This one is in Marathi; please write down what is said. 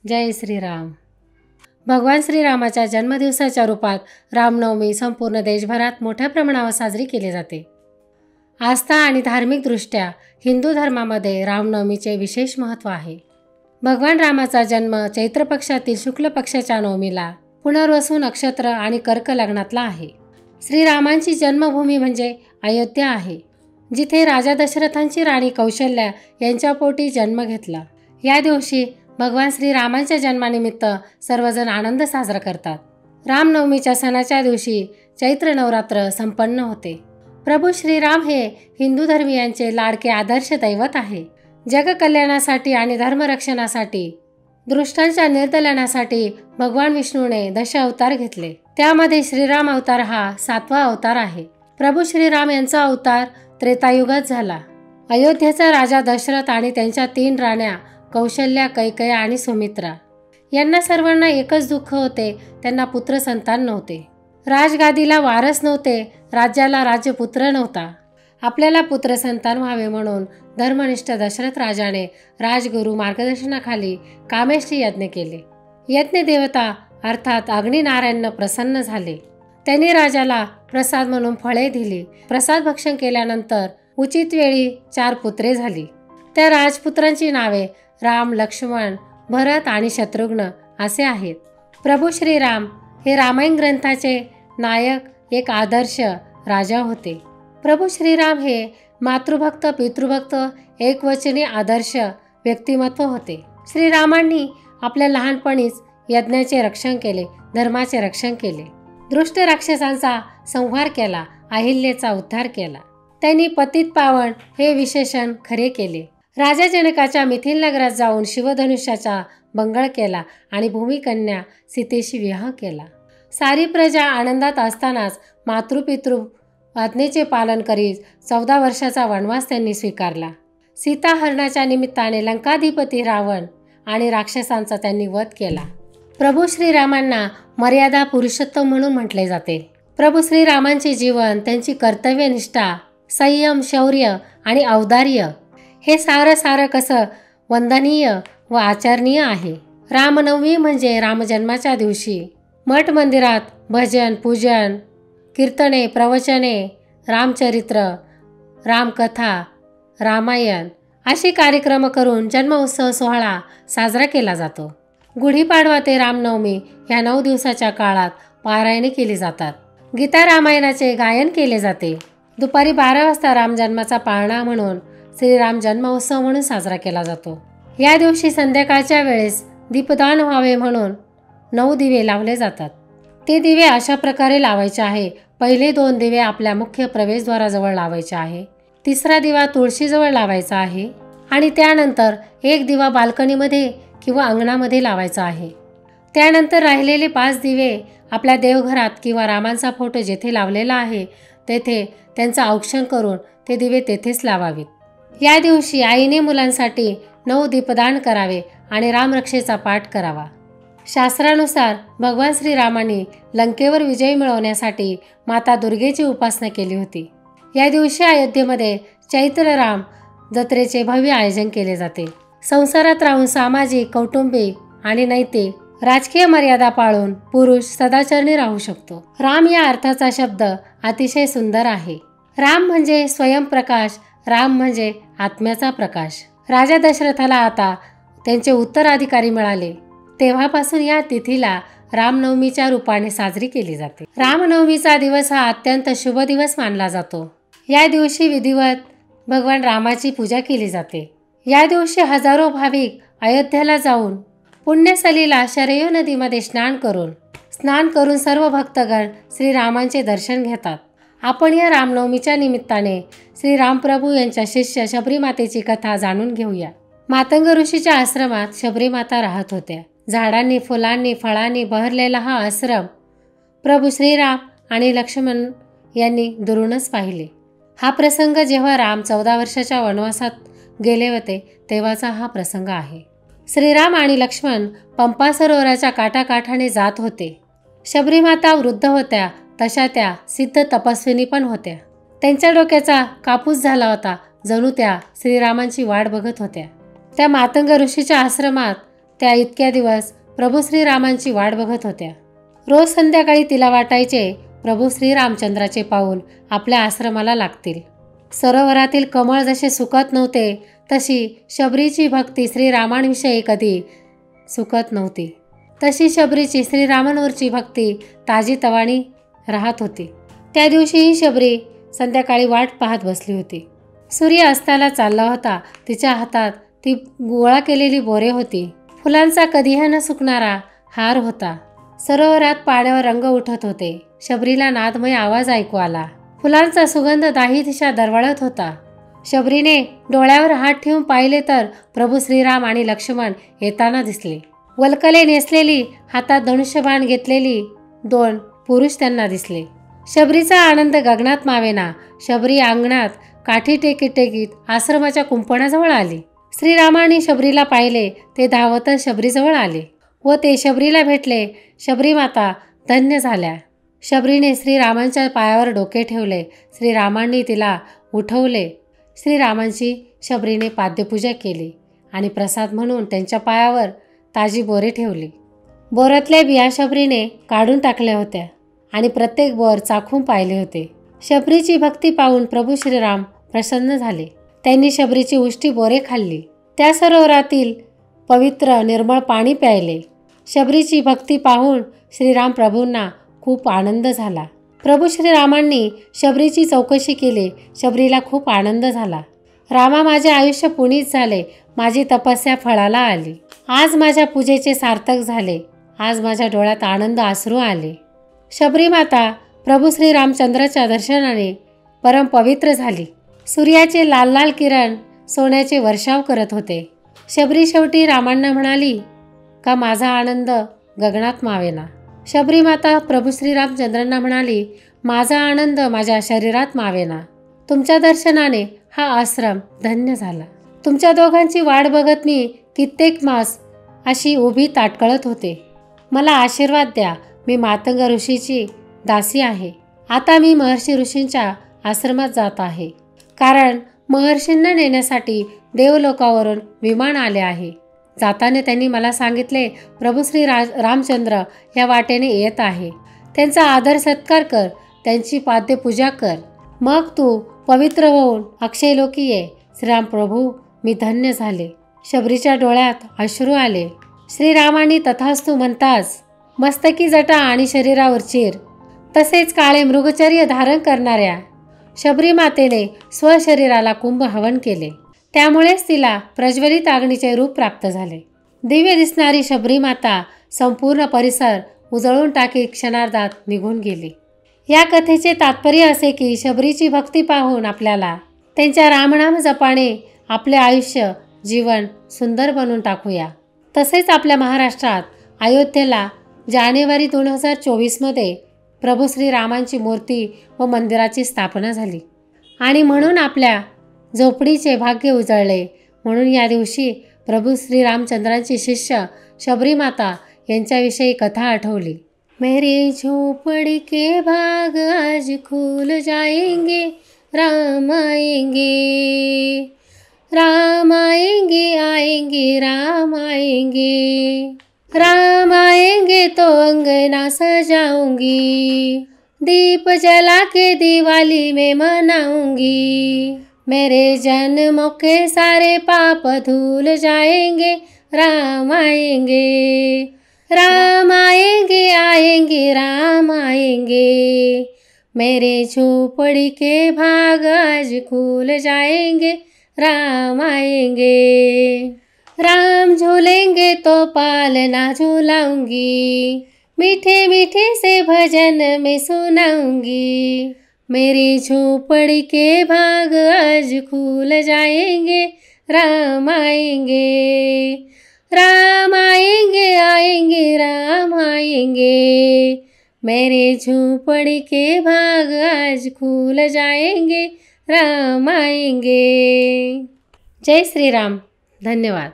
जय श्रीराम. भगवान श्रीरामाच्या जन्मदिवसाच्या रूपात रामनवमी संपूर्ण देशभरात मोठ्या प्रमाणावर साजरी केली जाते. आस्था आणि धार्मिकदृष्ट्या हिंदू धर्मामध्ये रामनवमीचे विशेष महत्त्व आहे. भगवान रामाचा जन्म चैत्र पक्षातील शुक्ल पक्षाच्या नवमीला पुनर्वसू नक्षत्र आणि कर्क लग्नातला आहे. श्रीरामांची जन्मभूमी म्हणजे अयोध्या आहे, जिथे राजा दशरथांची राणी कौशल्या यांच्या पोटी जन्म घेतला. या दिवशी भगवान श्रीरामांच्या जन्मानिमित्त सर्वजण आनंद साजरा करतात. रामनवमीच्या सणाच्या दिवशी चैत्र नवरात्र संपन्न होते. प्रभू श्रीराम हे हिंदू धर्मीयांचे लाडके आदर्श दैवत आहे. जगकल्याणासाठी आणि धर्मरक्षणासाठी, दुष्टांच्या निर्दलनासाठी भगवान विष्णूने दशावतार घेतले. त्यामध्ये श्रीराम अवतार हा 7वा अवतार आहे. प्रभू श्रीराम यांचा अवतार त्रेतायुगात झाला. अयोध्येचा राजा दशरथ आणि त्यांच्या 3 राण्या कौशल्या, कैकेयी आणि सुमित्रा यांना सर्वांना एकच दुःख होते, त्यांना पुत्र संतान नव्हते. राजगादीला वारस नव्हते, राज्याला राज्यपुत्र नव्हता. आपल्याला पुत्र संतान व्हावे म्हणून धर्मनिष्ठ दशरथ राजाने राजगुरू मार्गदर्शनाखाली कामेष्ठी यज्ञ केले. यज्ञ देवता अर्थात अग्निनारायण प्रसन्न झाले. त्यांनी राजाला प्रसाद म्हणून फळे दिली. प्रसाद भक्षण केल्यानंतर उचित वेळी 4 पुत्रे झाली. त्या राजपुत्रांची नावे राम, लक्ष्मण, भरत आणि शत्रुघ्न असे आहेत. प्रभू श्रीराम हे रामायण ग्रंथाचे नायक, एक आदर्श राजा होते. प्रभू श्रीराम हे मातृभक्त, पितृभक्त, एकवचनी आदर्श व्यक्तिमत्व होते. श्रीरामांनी आपल्या लहानपणीच यज्ञाचे रक्षण केले, धर्माचे रक्षण केले, दुष्ट राक्षसांचा संहार केला, अहिल्याचा उद्धार केला. त्यांनी पतित पावन हे विशेषण खरे केले. राजा जनकाच्या मिथिल नगरात जाऊन शिवधनुष्याचा भंगळ केला आणि भूमिकन्या सीतेशी विवाह केला. सारी प्रजा आनंदात असतानाच मातृपितृ आज्ञेचे पालन करीत 14 वर्षाचा वनवास त्यांनी स्वीकारला. सीताहरणाच्या निमित्ताने लंकाधिपती रावण आणि राक्षसांचा त्यांनी वध केला. प्रभू श्रीरामांना मर्यादा पुरुषोत्तम म्हणून म्हटले जाते. प्रभू श्रीरामांचे जीवन, त्यांची कर्तव्यनिष्ठा, संयम, शौर्य आणि औदार्य हे सारं कसं वंदनीय व आचरणीय आहे. रामनवमी म्हणजे रामजन्माच्या दिवशी मठ मंदिरात भजन, पूजन, कीर्तने, प्रवचने, रामचरित्र, रामकथा, रामायण असे कार्यक्रम करून जन्मोत्सव सोहळा साजरा केला जातो. गुढीपाडवा ते रामनवमी ह्या 9 दिवसाच्या काळात पारायणे केली जातात. गीता रामायणाचे गायन केले जाते. दुपारी 12 वाजता रामजन्माचा पाळणा म्हणून श्रीराम जन्मोत्सव म्हणून साजरा केला जातो. या दिवशी संध्याकाळच्या वेळेस दीपदान व्हावे म्हणून 9 दिवे लावले जातात. ते दिवे अशा प्रकारे लावायचे आहे. पहिले 2 दिवे आपल्या मुख्य प्रवेशद्वाराजवळ लावायचे आहे. 3रा दिवा तुळशीजवळ लावायचा आहे आणि त्यानंतर 1 दिवा बाल्कनीमध्ये किंवा अंगणामध्ये लावायचा आहे. त्यानंतर राहिलेले 5 दिवे आपल्या देवघरात किंवा रामांचा फोटो जेथे लावलेला आहे तेथे त्यांचं औक्षण करून ते दिवे तेथेच लावावेत. या दिवशी आईने मुलांसाठी 9 दीपदान करावे आणि रामरक्षेचा पाठ करावा. शास्त्रानुसार भगवान श्रीरामांनी लंकेवर विजय मिळवण्यासाठी माता दुर्गेची उपासना केली होती. या दिवशी अयोध्येमध्ये चैत्र राम जत्रेचे भव्य आयोजन केले जाते. संसारात राहून सामाजिक, कौटुंबिक आणि नैतिक राजकीय मर्यादा पाळून पुरुष सदाचरणी राहू शकतो. राम या अर्थाचा शब्द अतिशय सुंदर आहे. राम म्हणजे स्वयंप्रकाश, राम म्हणजे आत्म्याचा प्रकाश. राजा दशरथाला आता त्यांचे उत्तराधिकारी मिळाले. तेव्हापासून या तिथीला रामनवमीच्या रूपाने साजरी केली जाते. रामनवमीचा दिवस हा अत्यंत शुभ दिवस मानला जातो. या दिवशी विधिवत भगवान रामाची पूजा केली जाते. या दिवशी हजारो भाविक अयोध्येला जाऊन पुण्यसलीला शरयू नदीमध्ये स्नान करून सर्व भक्तगण श्रीरामांचे दर्शन घेतात. आपण या रामनवमीच्या निमित्ताने श्रीरामप्रभू यांच्या शिष्य शबरीमातेची कथा जाणून घेऊया. मातंग ऋषीच्या आश्रमात शबरीमाता राहत होत्या. झाडांनी, फुलांनी, फळांनी बहरलेला हा आश्रम प्रभू श्रीराम आणि लक्ष्मण यांनी दुरूनच पाहिले. हा प्रसंग जेव्हा राम 14 वर्षाच्या वनवासात गेले होते तेव्हाचा हा प्रसंग आहे. श्रीराम आणि लक्ष्मण पंपा सरोवराच्या काठाकाठाने जात होते. शबरीमाता वृद्ध होत्या, तशा त्या सिद्ध तपस्विनी पण होत्या. त्यांच्या डोक्याचा कापूस झाला होता, जणू त्या श्रीरामांची वाट बघत होत्या. त्या मातंग ऋषीच्या आश्रमात त्या इतक्या दिवस प्रभू श्रीरामांची वाट बघत होत्या. रोज संध्याकाळी तिला वाटायचे प्रभू श्रीरामचंद्राचे पाऊल आपल्या आश्रमाला लागतील. सरोवरातील कमळ जसे सुकत नव्हते तशी शबरीची भक्ती श्रीरामांविषयी कधी सुकत नव्हती. तशी शबरीची श्रीरामांवरची भक्ती ताजीतवाणी राहत होती. त्या दिवशीही शबरी संध्याकाळी वाट पाहत बसली होती. सूर्य अस्ताला चालला होता. तिच्या हातात ती गोळा केलेली बोरे होती. फुलांचा कधीही न सुकणारा हार होता. सरोवरात पाण्यावर रंग उठत होते. शबरीला नादमय आवाज ऐकू आला. फुलांचा सुगंध दाही दिशा दरवळत होता. शबरीने डोळ्यावर हात ठेवून पाहिले तर प्रभू श्रीराम आणि लक्ष्मण येताना दिसले. वल्कले नेसलेली, हातात धनुष्यबाण घेतलेली 2 पुरुष त्यांना दिसले. शबरीचा आनंद गगनात मावेना. शबरी अंगणात काठी टेकीत टेकीत आश्रमाच्या कुंपणाजवळ आली. श्रीरामाने शबरीला पाहिले. ते धावतच शबरीजवळ आले व ते शबरीला भेटले. शबरी माता धन्य झाल्या. शबरीने श्रीरामांच्या पायावर डोके ठेवले. श्रीरामांनी तिला उठवले. श्रीरामांची शबरीने पाद्यपूजा केली आणि प्रसाद म्हणून त्यांच्या पायावर ताजी बोरे ठेवली. बोरातल्या बिया शबरीने काढून टाकल्या होत्या आणि प्रत्येक बोर चाखून पाहिले होते. शबरीची भक्ती पाहून प्रभू श्रीराम प्रसन्न झाले. त्यांनी शबरीची उष्टी बोरे खाल्ली. त्या सरोवरातील पवित्र निर्मळ पाणी प्यायले. शबरीची भक्ती पाहून श्रीराम प्रभूंना खूप आनंद झाला. प्रभू श्रीरामांनी शबरीची चौकशी केली. शबरीला खूप आनंद झाला. रामा, माझे आयुष्य पुनीत झाले. माझी तपस्या फळाला आली. आज माझ्या पूजेचे सार्थक झाले. आज माझ्या डोळ्यात आनंद अश्रू आले. शबरी माता प्रभू श्रीरामचंद्राच्या दर्शनाने परम पवित्र झाली. सूर्याचे लाल लाल किरण सोन्याचे वर्षाव करत होते. शबरी शेवटी रामांना म्हणाली का माझा आनंद गगनात मावेना. शबरी माता प्रभू श्रीरामचंद्रांना म्हणाली, माझा आनंद माझ्या शरीरात मावेना. तुमच्या दर्शनाने हा आश्रम धन्य झाला. तुमच्या दोघांची वाट बघत मी कित्येक मास अशी उभी ताटकळत होते. मला आशीर्वाद द्या. मी मातंग ऋषीची दासी आहे. आता मी महर्षी ऋषींच्या आश्रमात जात आहे. कारण महर्षींना नेण्यासाठी देवलोकावरून विमान आले आहे. जाताना त्यांनी मला सांगितले प्रभू श्री रामचंद्र या वाटेने येत आहे. त्यांचा आदर सत्कार कर. त्यांची पाद्यपूजा कर. मग तू पवित्र होऊन अक्षयलोकी ये. श्रीराम प्रभू, मी धन्य झाले. शबरीच्या डोळ्यात अश्रू आले. श्रीरामांनी तथास्तु म्हणताच मस्तकी जटा आणि शरीरावर चीर तसेच काळे मृगचर्य धारण करणाऱ्या शबरी मातेने स्वशरीराला कुंभ हवन केले. त्यामुळेच तिला प्रज्वलित अग्नीचे रूप प्राप्त झाले. दिव्य दिसणारी शबरी माता संपूर्ण परिसर उजळून टाकी क्षणार्धात निघून गेली. या कथेचे तात्पर्य असे की शबरीची भक्ती पाहून आपल्याला त्यांच्या रामनाम जपाने आपले आयुष्य जीवन सुंदर बनवून टाकूया. तसेच आपल्या महाराष्ट्रात अयोध्येला जानेवारी 2024 प्रभू श्रीरामांची मूर्ती व मंदिराची स्थापना झाली आणि म्हणून आपल्या झोपडीचे भाग्य उजळले. म्हणून या दिवशी प्रभू श्रीरामचंद्रांची शिष्य शबरी माता यांच्याविषयी कथा आठवली. मेरी झोपड़ी के भाग आज खुल जाएंगे. राम आएंगे, राम आएंगे, आएंगे राम आएंगे. राम आएंगे तो अंगना सजाऊंगी. दीप जला के दिवाली में मनाऊंगी. मेरे जन्मों के सारे पाप धुल जाएंगे. राम आएंगे, राम आएंगे, आएंगे राम आएंगे. मेरे झोपड़ी के भाग आज खुल जाएंगे. राम आएंगे. राम झूलेंगे तो पालना झूलाऊंगी. मीठे मीठे से भजन में सुनाऊंगी. मेरी झोपड़ी के भाग आज खुल जाएंगे. राम आएंगे, राम आएंगे, आएंगे राम आएंगे. मेरे झोपड़ी के भाग आज खुल जाएंगे. राम आएंगे. जय श्री राम. धन्यवाद.